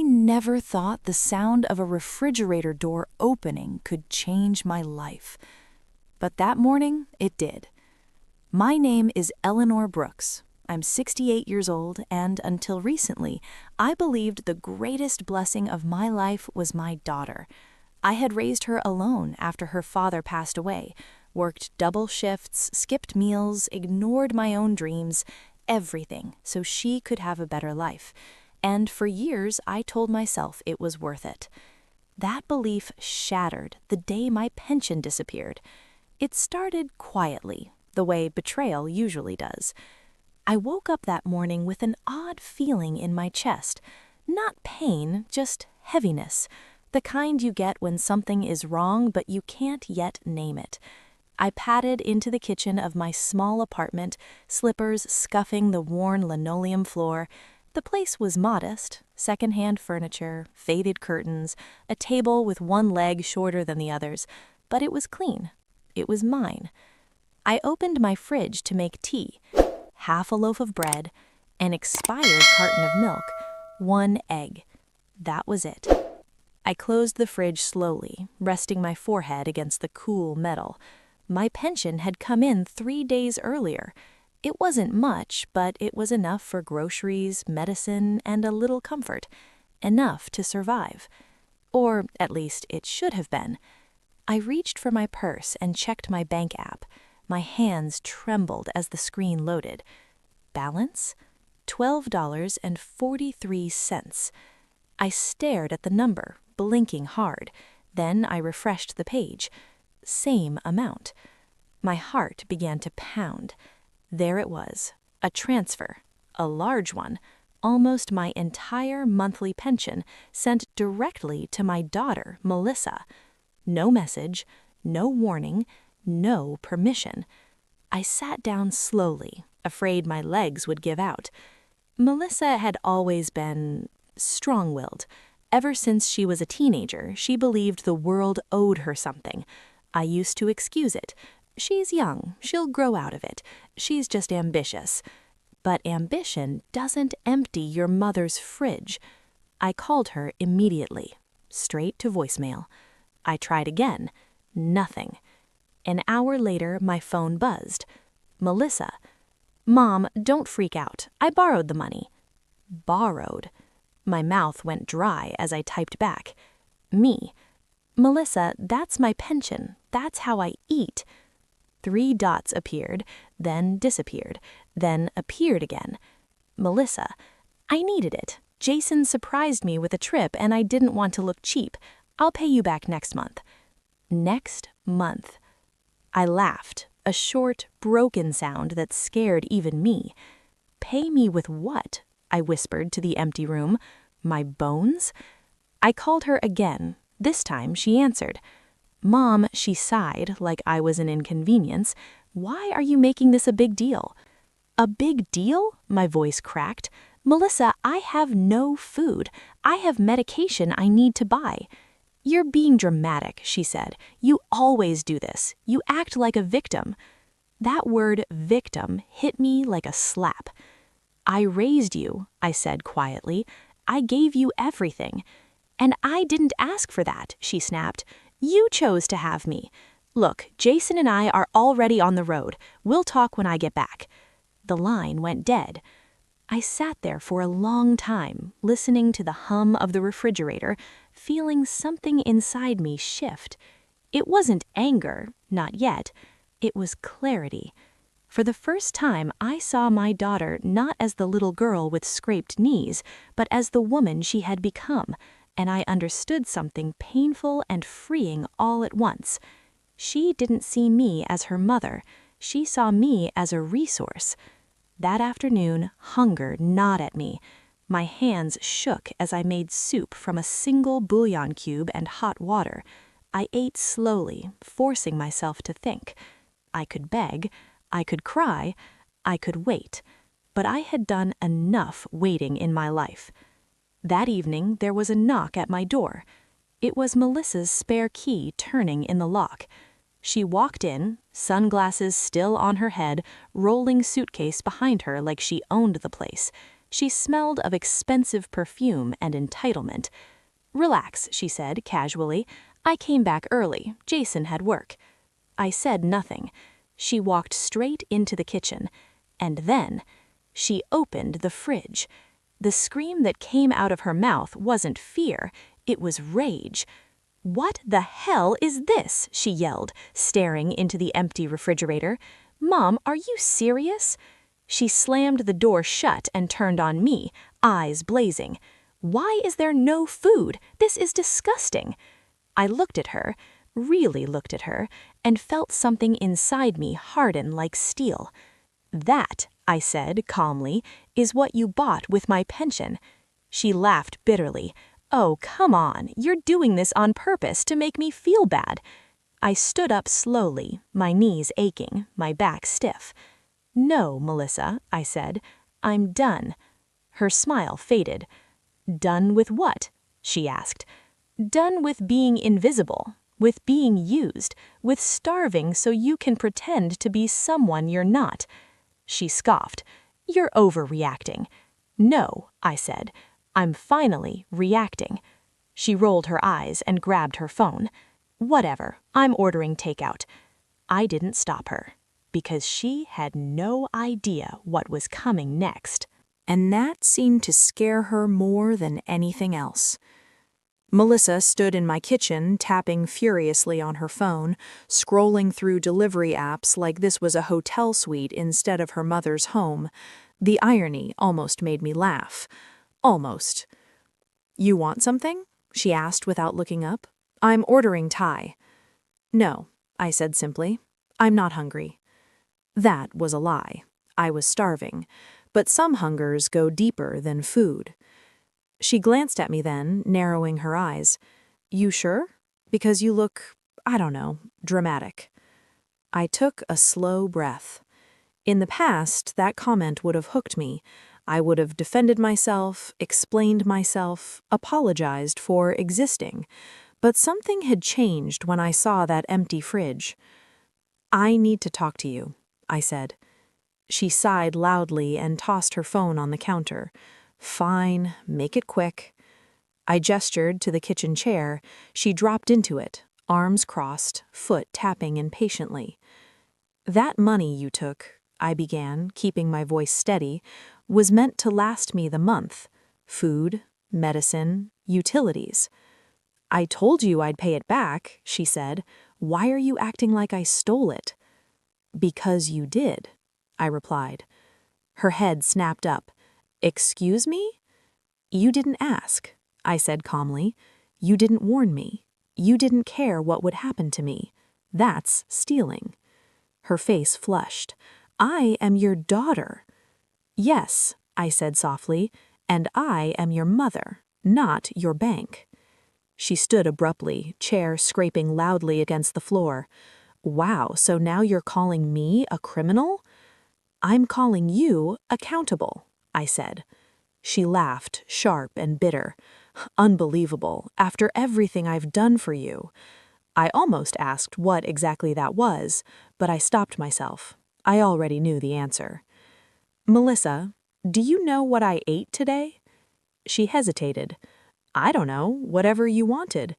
never thought the sound of a refrigerator door opening could change my life. But that morning, it did. My name is Eleanor Brooks. I'm 68 years old, and until recently, I believed the greatest blessing of my life was my daughter. I had raised her alone after her father passed away, worked double shifts, skipped meals, ignored my own dreams, everything, so she could have a better life. And for years, I told myself it was worth it. That belief shattered the day my pension disappeared. It started quietly, the way betrayal usually does. I woke up that morning with an odd feeling in my chest. Not pain, just heaviness. The kind you get when something is wrong but you can't yet name it. I padded into the kitchen of my small apartment, slippers scuffing the worn linoleum floor. The place was modest, secondhand furniture, faded curtains, a table with one leg shorter than the others, but it was clean. It was mine. I opened my fridge to make tea. Half a loaf of bread, an expired carton of milk, one egg. That was it. I closed the fridge slowly, resting my forehead against the cool metal. My pension had come in 3 days earlier. It wasn't much, but it was enough for groceries, medicine, and a little comfort. Enough to survive. Or, at least, it should have been. I reached for my purse and checked my bank app. My hands trembled as the screen loaded. Balance? $12.43. I stared at the number, blinking hard. Then I refreshed the page. Same amount. My heart began to pound. There it was, a transfer, a large one, almost my entire monthly pension sent directly to my daughter, Melissa. No message, no warning, no permission. I sat down slowly, afraid my legs would give out. Melissa had always been strong-willed. Ever since she was a teenager, she believed the world owed her something. I used to excuse it. She's young, she'll grow out of it. She's just ambitious. But ambition doesn't empty your mother's fridge. I called her immediately, straight to voicemail. I tried again. Nothing. An hour later, my phone buzzed. Melissa. Mom, don't freak out. I borrowed the money. Borrowed. My mouth went dry as I typed back. Me. Melissa, that's my pension. That's how I eat. 3 dots appeared, then disappeared, then appeared again. Melissa. I needed it. Jason surprised me with a trip and I didn't want to look cheap. I'll pay you back next month. Next month. I laughed, a short, broken sound that scared even me. Pay me with what? I whispered to the empty room. My bones? I called her again. This time she answered. Mom, she sighed like I was an inconvenience. Why are you making this a big deal? A big deal? My voice cracked. Melissa, I have no food. I have medication I need to buy. You're being dramatic, she said. You always do this. You act like a victim. That word, victim, hit me like a slap. I raised you, I said quietly. I gave you everything. And I didn't ask for that, she snapped. You chose to have me. Look, Jason and I are already on the road. We'll talk when I get back. The line went dead. I sat there for a long time, listening to the hum of the refrigerator, feeling something inside me shift. It wasn't anger, not yet. It was clarity. For the first time, I saw my daughter not as the little girl with scraped knees, but as the woman she had become, and I understood something painful and freeing all at once. She didn't see me as her mother. She saw me as a resource. That afternoon, hunger gnawed at me. My hands shook as I made soup from a single bouillon cube and hot water. I ate slowly, forcing myself to think. I could beg, I could cry, I could wait. But I had done enough waiting in my life. That evening, there was a knock at my door. It was Melissa's spare key turning in the lock. She walked in, sunglasses still on her head, rolling suitcase behind her like she owned the place. She smelled of expensive perfume and entitlement. "Relax," she said casually. "I came back early. Jason had work." I said nothing. She walked straight into the kitchen. And then she opened the fridge. The scream that came out of her mouth wasn't fear, it was rage. "What the hell is this?" she yelled, staring into the empty refrigerator. "Mom, are you serious?" She slammed the door shut and turned on me, eyes blazing. "Why is there no food? This is disgusting." I looked at her, really looked at her, and felt something inside me harden like steel. "That," I said calmly, "is what you bought with my pension." She laughed bitterly. "Oh, come on, you're doing this on purpose to make me feel bad." I stood up slowly, my knees aching, my back stiff. "No, Melissa," I said, "I'm done." Her smile faded. "Done with what?" she asked. "Done with being invisible, with being used, with starving so you can pretend to be someone you're not." She scoffed. "You're overreacting." "No," I said, "I'm finally reacting." She rolled her eyes and grabbed her phone. "Whatever, I'm ordering takeout." I didn't stop her, because she had no idea what was coming next. And that seemed to scare her more than anything else. Melissa stood in my kitchen, tapping furiously on her phone, scrolling through delivery apps like this was a hotel suite instead of her mother's home. The irony almost made me laugh. Almost. "You want something?" she asked without looking up. "I'm ordering Thai." "No," I said simply. "I'm not hungry." That was a lie. I was starving. But some hungers go deeper than food. She glanced at me then, narrowing her eyes. "You sure? Because you look, I don't know, dramatic." I took a slow breath. In the past, that comment would have hooked me. I would have defended myself, explained myself, apologized for existing. But something had changed when I saw that empty fridge. "I need to talk to you," I said. She sighed loudly and tossed her phone on the counter. "Fine, make it quick." I gestured to the kitchen chair. She dropped into it, arms crossed, foot tapping impatiently. "That money you took," I began, keeping my voice steady, "was meant to last me the month. Food, medicine, utilities." "I told you I'd pay it back," she said. "Why are you acting like I stole it?" "Because you did," I replied. Her head snapped up. "Excuse me?" "You didn't ask," I said calmly. "You didn't warn me. You didn't care what would happen to me. That's stealing." Her face flushed. "I am your daughter." "Yes," I said softly, "and I am your mother, not your bank." She stood abruptly, chair scraping loudly against the floor. "Wow, so now you're calling me a criminal?" "I'm calling you accountable," I said. She laughed, sharp and bitter. "Unbelievable, after everything I've done for you." I almost asked what exactly that was, but I stopped myself. I already knew the answer. "Melissa, do you know what I ate today?" She hesitated. "I don't know, whatever you wanted."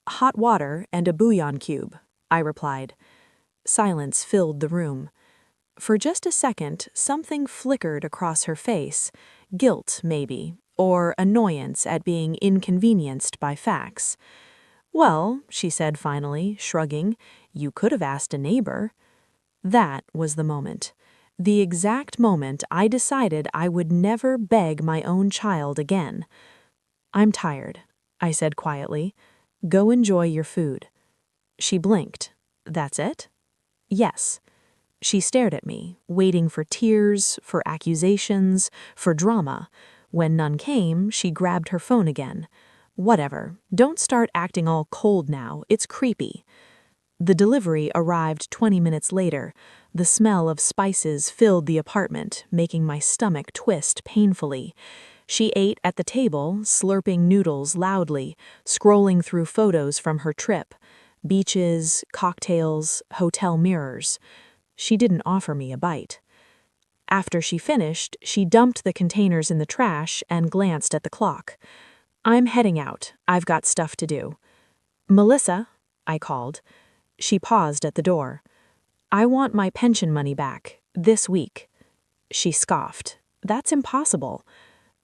"Hot water and a bouillon cube," I replied. Silence filled the room. For just a second, something flickered across her face. Guilt, maybe, or annoyance at being inconvenienced by facts. "Well," she said finally, shrugging, "you could have asked a neighbor." That was the moment. The exact moment I decided I would never beg my own child again. "I'm tired," I said quietly. "Go enjoy your food." She blinked. "That's it?" "Yes." She stared at me, waiting for tears, for accusations, for drama. When none came, she grabbed her phone again. "Whatever. Don't start acting all cold now. It's creepy." The delivery arrived 20 minutes later. The smell of spices filled the apartment, making my stomach twist painfully. She ate at the table, slurping noodles loudly, scrolling through photos from her trip. Beaches, cocktails, hotel mirrors. She didn't offer me a bite. After she finished, she dumped the containers in the trash and glanced at the clock. "I'm heading out. I've got stuff to do." "Melissa," I called. She paused at the door. "I want my pension money back, this week." She scoffed. "That's impossible."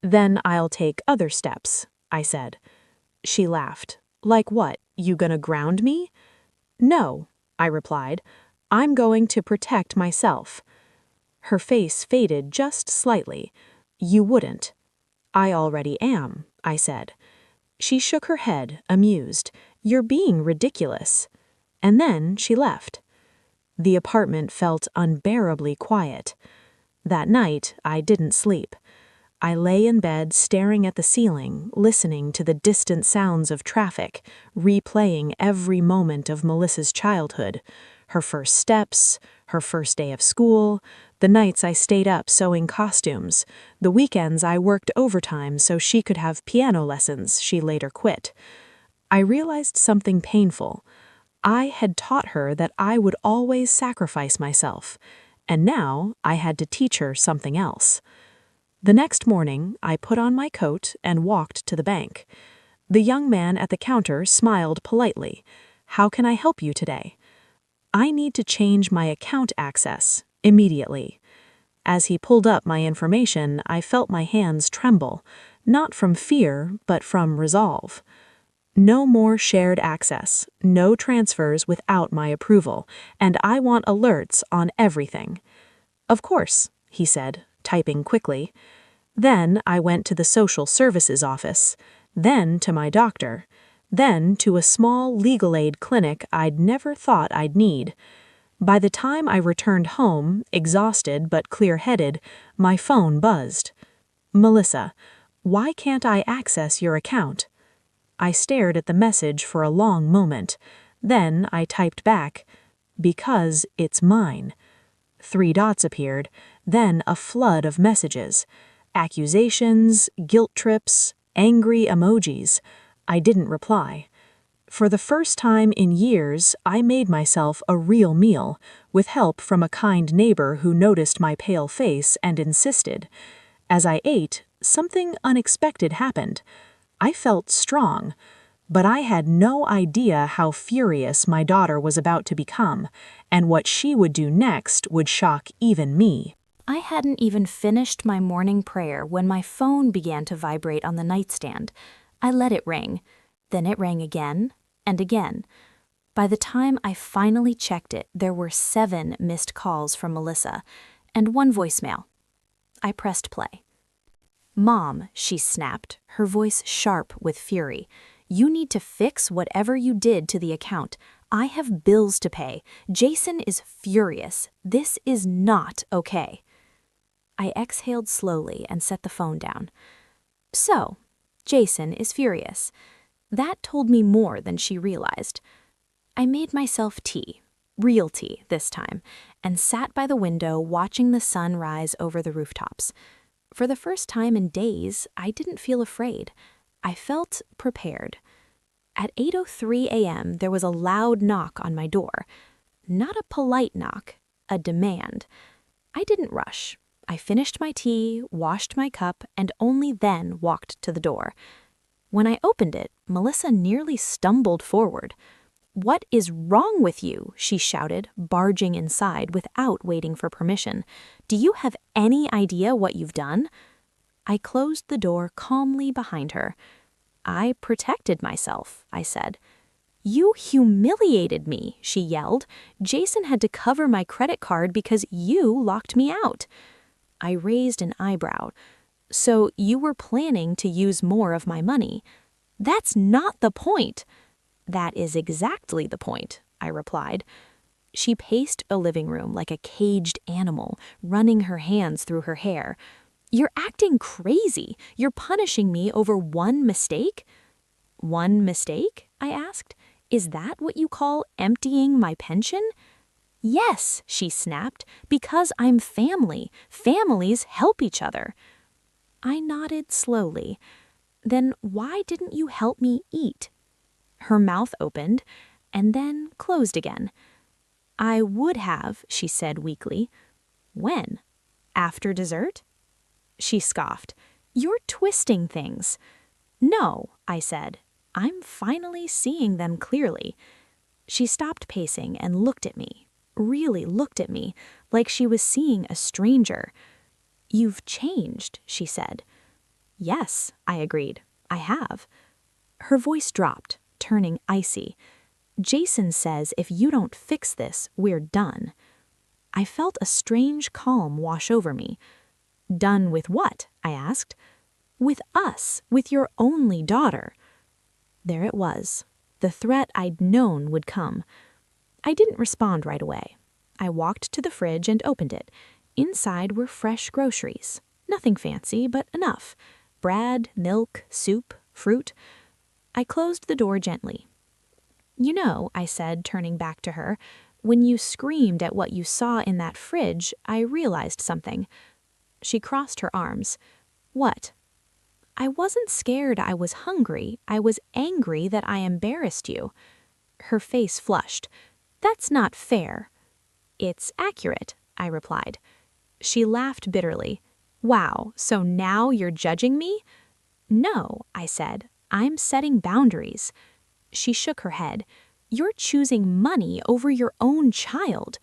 "Then I'll take other steps," I said. She laughed. "Like what? You gonna ground me?" "No," I replied. "I'm going to protect myself." Her face faded just slightly. "You wouldn't." "I already am," I said. She shook her head, amused. "You're being ridiculous." And then she left. The apartment felt unbearably quiet. That night, I didn't sleep. I lay in bed staring at the ceiling, listening to the distant sounds of traffic, replaying every moment of Melissa's childhood. Her first steps, her first day of school, the nights I stayed up sewing costumes, the weekends I worked overtime so she could have piano lessons she later quit. I realized something painful. I had taught her that I would always sacrifice myself, and now I had to teach her something else. The next morning, I put on my coat and walked to the bank. The young man at the counter smiled politely. "How can I help you today?" "I need to change my account access, immediately." As he pulled up my information, I felt my hands tremble, not from fear, but from resolve. "No more shared access, no transfers without my approval, and I want alerts on everything." "Of course," he said, typing quickly. Then I went to the social services office, then to my doctor, then to a small legal aid clinic I'd never thought I'd need. By the time I returned home, exhausted but clear-headed, my phone buzzed. "Melissa, why can't I access your account?" I stared at the message for a long moment. Then I typed back, "Because it's mine." 3 dots appeared, then a flood of messages. Accusations, guilt trips, angry emojis. I didn't reply. For the first time in years, I made myself a real meal, with help from a kind neighbor who noticed my pale face and insisted. As I ate, something unexpected happened. I felt strong, but I had no idea how furious my daughter was about to become, and what she would do next would shock even me. I hadn't even finished my morning prayer when my phone began to vibrate on the nightstand. I let it ring. Then it rang again and again. By the time I finally checked it, there were 7 missed calls from Melissa and 1 voicemail. I pressed play. "Mom," she snapped, her voice sharp with fury. "You need to fix whatever you did to the account. I have bills to pay. Jason is furious. This is not okay." I exhaled slowly and set the phone down. So, Jason is furious. That told me more than she realized. I made myself tea, real tea this time, and sat by the window watching the sun rise over the rooftops. For the first time in days, I didn't feel afraid. I felt prepared. At 8:03 a.m., there was a loud knock on my door. Not a polite knock, a demand. I didn't rush. I finished my tea, washed my cup, and only then walked to the door. When I opened it, Melissa nearly stumbled forward. "What is wrong with you?" she shouted, barging inside without waiting for permission. "Do you have any idea what you've done?" I closed the door calmly behind her. "I protected myself," I said. "You humiliated me," she yelled. "Jason had to cover my credit card because you locked me out." I raised an eyebrow. "So you were planning to use more of my money?" "That's not the point." "That is exactly the point," I replied. She paced the living room like a caged animal, running her hands through her hair. "You're acting crazy. You're punishing me over 1 mistake?" "1 mistake?" I asked. "Is that what you call emptying my pension?" "Yes," she snapped, "because I'm family. Families help each other." I nodded slowly. "Then why didn't you help me eat?" Her mouth opened and then closed again. "I would have," she said weakly. "When?" After dessert? She scoffed. You're twisting things. No, I said. I'm finally seeing them clearly. She stopped pacing and looked at me, really looked at me, like she was seeing a stranger. You've changed, she said. Yes, I agreed. I have. Her voice dropped, turning icy. Jason says if you don't fix this, we're done. I felt a strange calm wash over me. Done with what? I asked. With us, with your only daughter. There it was, the threat I'd known would come. I didn't respond right away. I walked to the fridge and opened it. Inside were fresh groceries. Nothing fancy, but enough. Bread, milk, soup, fruit. I closed the door gently. You know, I said, turning back to her, when you screamed at what you saw in that fridge, I realized something. She crossed her arms. What? I wasn't scared I was hungry. I was angry that I embarrassed you. Her face flushed. That's not fair. It's accurate, I replied. She laughed bitterly. Wow, so now you're judging me? No, I said. I'm setting boundaries. She shook her head. You're choosing money over your own child.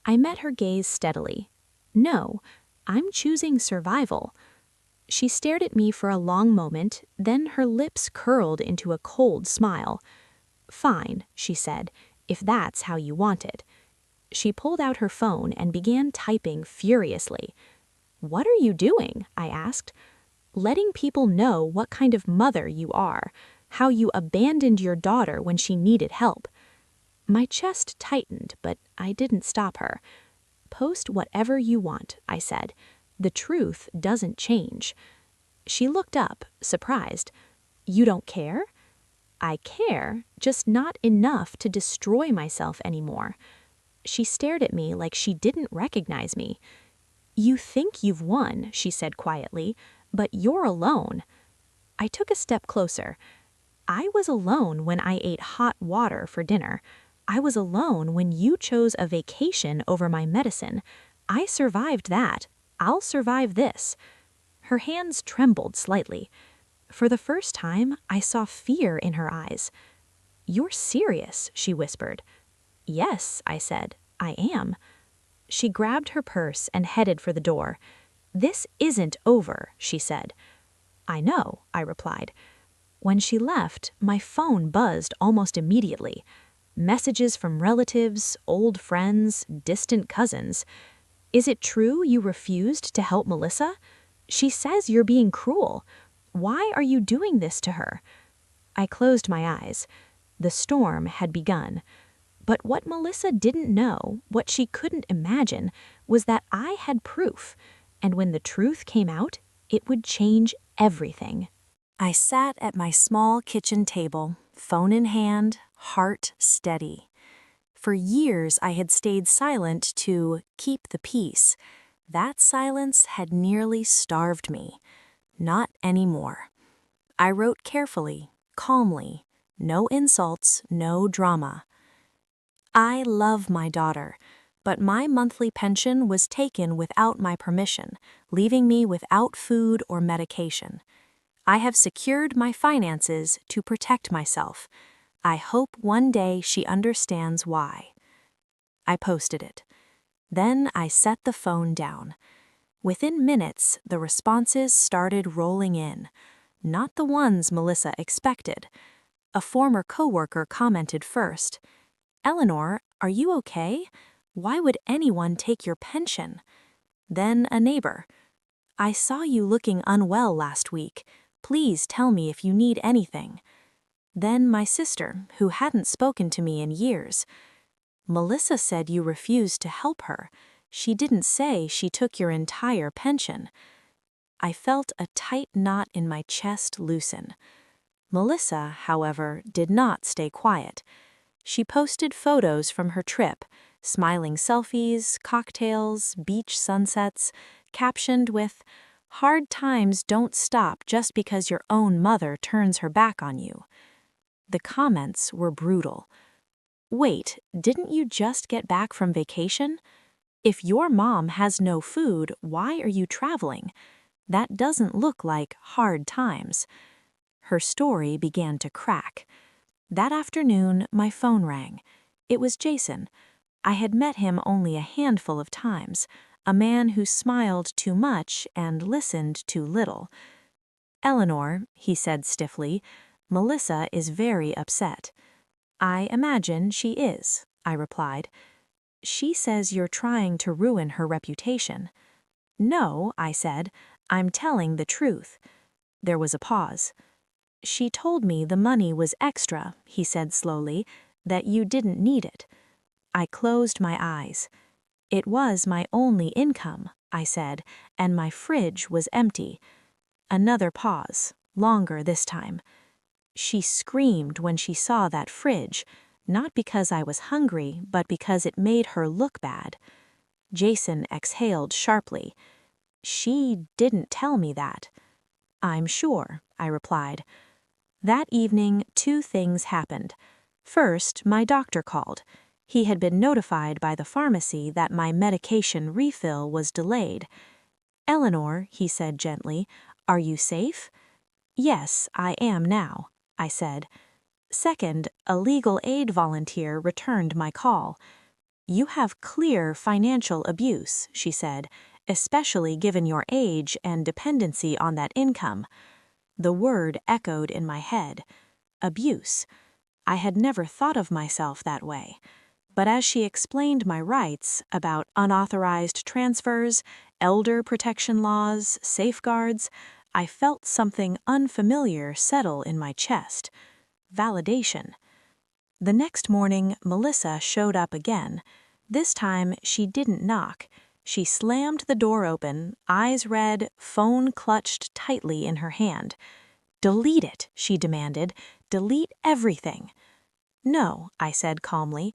I met her gaze steadily. No, I'm choosing survival. She stared at me for a long moment, then her lips curled into a cold smile. Fine, she said, if that's how you want it. She pulled out her phone and began typing furiously. What are you doing? I asked. Letting people know what kind of mother you are, how you abandoned your daughter when she needed help. My chest tightened, but I didn't stop her. Post whatever you want, I said. The truth doesn't change. She looked up, surprised. You don't care? I care, just not enough to destroy myself anymore. She stared at me like she didn't recognize me. You think you've won, she said quietly, but you're alone. I took a step closer. I was alone when I ate hot water for dinner. I was alone when you chose a vacation over my medicine. I survived that. I'll survive this. Her hands trembled slightly. For the first time, I saw fear in her eyes. You're serious, she whispered. Yes, I said. I am. She grabbed her purse and headed for the door. This isn't over, she said. I know, I replied. When she left, my phone buzzed almost immediately. Messages from relatives, old friends, distant cousins. Is it true you refused to help Melissa? She says you're being cruel. Why are you doing this to her? I closed my eyes. The storm had begun. But what Melissa didn't know, what she couldn't imagine, was that I had proof, and when the truth came out, it would change everything. I sat at my small kitchen table, phone in hand, heart steady. For years I had stayed silent to keep the peace. That silence had nearly starved me. Not anymore. I wrote carefully, calmly, no insults, no drama. I love my daughter, but my monthly pension was taken without my permission, leaving me without food or medication. I have secured my finances to protect myself. I hope one day she understands why. I posted it. Then I set the phone down. Within minutes, the responses started rolling in. Not the ones Melissa expected. A former coworker commented first. Eleanor, are you okay? Why would anyone take your pension? Then a neighbor. I saw you looking unwell last week. Please tell me if you need anything. Then my sister, who hadn't spoken to me in years. Melissa said you refused to help her. She didn't say she took your entire pension. I felt a tight knot in my chest loosen. Melissa, however, did not stay quiet. She posted photos from her trip, smiling selfies, cocktails, beach sunsets, captioned with, "Hard times don't stop just because your own mother turns her back on you." The comments were brutal. Wait, didn't you just get back from vacation? If your mom has no food, why are you traveling? That doesn't look like hard times." Her story began to crack. That afternoon, my phone rang. It was Jason. I had met him only a handful of times, a man who smiled too much and listened too little. "Eleanor," he said stiffly, "Melissa is very upset." "I imagine she is," I replied. "She says you're trying to ruin her reputation." "No," I said, "I'm telling the truth." There was a pause. "She told me the money was extra," he said slowly, "that you didn't need it." I closed my eyes. "It was my only income," I said, "and my fridge was empty." Another pause, longer this time. "She screamed when she saw that fridge, not because I was hungry, but because it made her look bad." Jason exhaled sharply. "She didn't tell me that." "I'm sure," I replied. That evening, two things happened. First, my doctor called. He had been notified by the pharmacy that my medication refill was delayed. "Eleanor," he said gently, "are you safe?" "Yes, I am now," I said. Second, a legal aid volunteer returned my call. "You have clear financial abuse," she said, "especially given your age and dependency on that income." The word echoed in my head. Abuse. I had never thought of myself that way. But as she explained my rights about unauthorized transfers, elder protection laws, safeguards, I felt something unfamiliar settle in my chest. Validation. The next morning, Melissa showed up again. This time, she didn't knock. She slammed the door open, eyes red, phone clutched tightly in her hand. "Delete it," she demanded. "Delete everything." "No," I said calmly.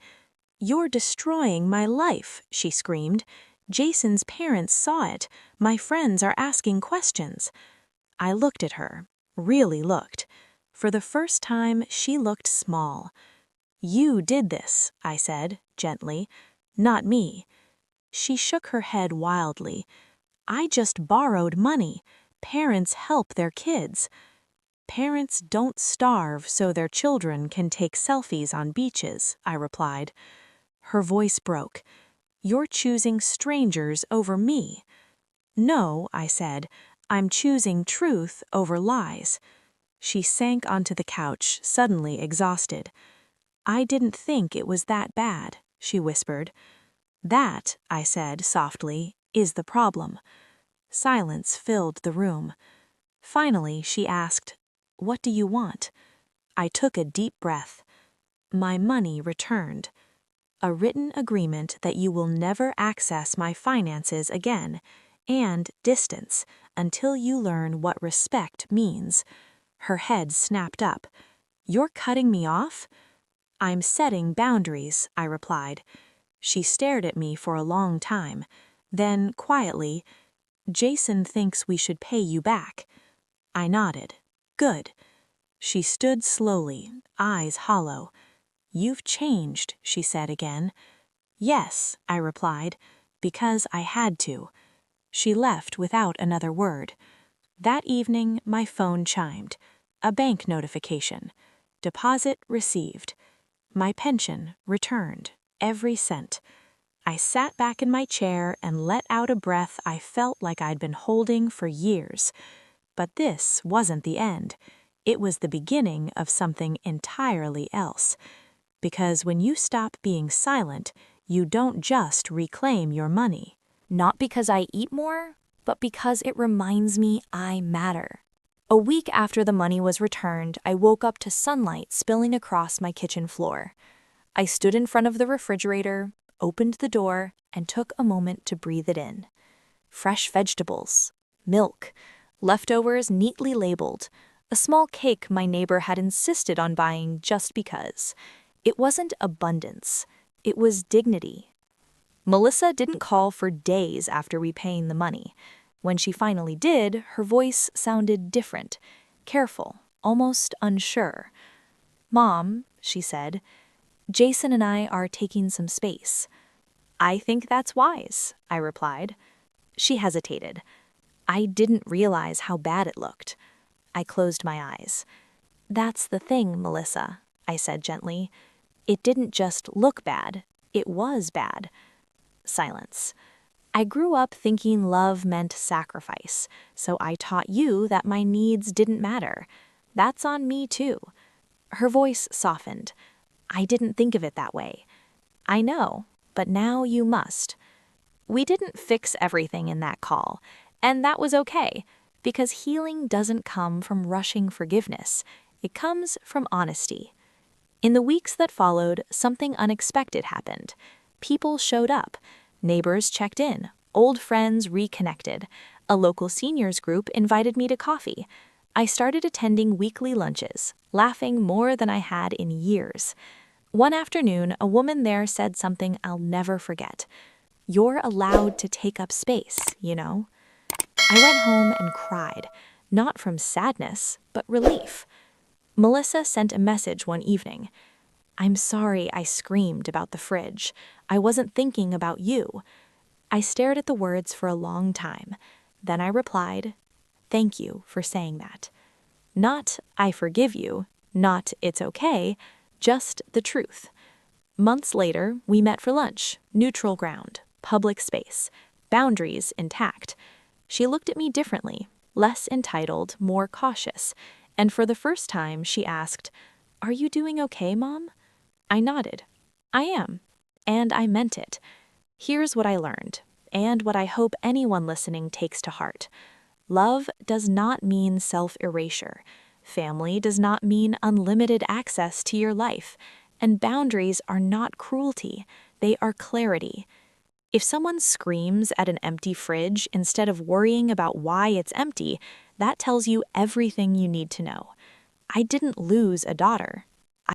"You're destroying my life," she screamed. "Jason's parents saw it. My friends are asking questions." I looked at her, really looked. For the first time, she looked small. "You did this," I said, gently. "Not me." She shook her head wildly. "I just borrowed money. Parents help their kids." "Parents don't starve so their children can take selfies on beaches," I replied. Her voice broke. "You're choosing strangers over me." "No," I said, "I'm choosing truth over lies." She sank onto the couch, suddenly exhausted. "I didn't think it was that bad," she whispered. "That," I said softly, "is the problem." Silence filled the room. Finally, she asked, "What do you want?" I took a deep breath. "My money returned. A written agreement that you will never access my finances again, and distance until you learn what respect means." Her head snapped up. "You're cutting me off?" "I'm setting boundaries," I replied. She stared at me for a long time. Then, quietly, "Jason thinks we should pay you back." I nodded. "Good." She stood slowly, eyes hollow. "You've changed," she said again. "Yes," I replied, "because I had to." She left without another word. That evening, my phone chimed. A bank notification. Deposit received. My pension returned, every cent. I sat back in my chair and let out a breath I felt like I'd been holding for years. But this wasn't the end. It was the beginning of something entirely else. Because when you stop being silent, you don't just reclaim your money. Not because I eat more, but because it reminds me I matter. A week after the money was returned, I woke up to sunlight spilling across my kitchen floor. I stood in front of the refrigerator, opened the door, and took a moment to breathe it in. Fresh vegetables, milk, leftovers neatly labeled, a small cake my neighbor had insisted on buying just because. It wasn't abundance, it was dignity. Melissa didn't call for days after repaying the money. When she finally did, her voice sounded different, careful, almost unsure. "Mom," she said, "Jason and I are taking some space." I think that's wise, I replied. She hesitated. I didn't realize how bad it looked. I closed my eyes. That's the thing, Melissa, I said gently. It didn't just look bad, it was bad. Silence. I grew up thinking love meant sacrifice, so I taught you that my needs didn't matter. That's on me too. Her voice softened. I didn't think of it that way. I know, but now you must. We didn't fix everything in that call, and that was okay, because healing doesn't come from rushing forgiveness. It comes from honesty. In the weeks that followed, something unexpected happened. People showed up. Neighbors checked in. Old friends reconnected. A local seniors group invited me to coffee. I started attending weekly lunches, laughing more than I had in years. One afternoon, a woman there said something I'll never forget. You're allowed to take up space, you know? I went home and cried, not from sadness, but relief. Melissa sent a message one evening. I'm sorry I screamed about the fridge. I wasn't thinking about you. I stared at the words for a long time. Then I replied, thank you for saying that. Not, I forgive you, not, it's okay, just the truth. Months later, we met for lunch, neutral ground, public space, boundaries intact. She looked at me differently, less entitled, more cautious, and for the first time she asked, are you doing okay, Mom? I nodded. I am. And I meant it. Here's what I learned, and what I hope anyone listening takes to heart. Love does not mean self-erasure. Family does not mean unlimited access to your life. And boundaries are not cruelty. They are clarity. If someone screams at an empty fridge instead of worrying about why it's empty, that tells you everything you need to know. I didn't lose a daughter.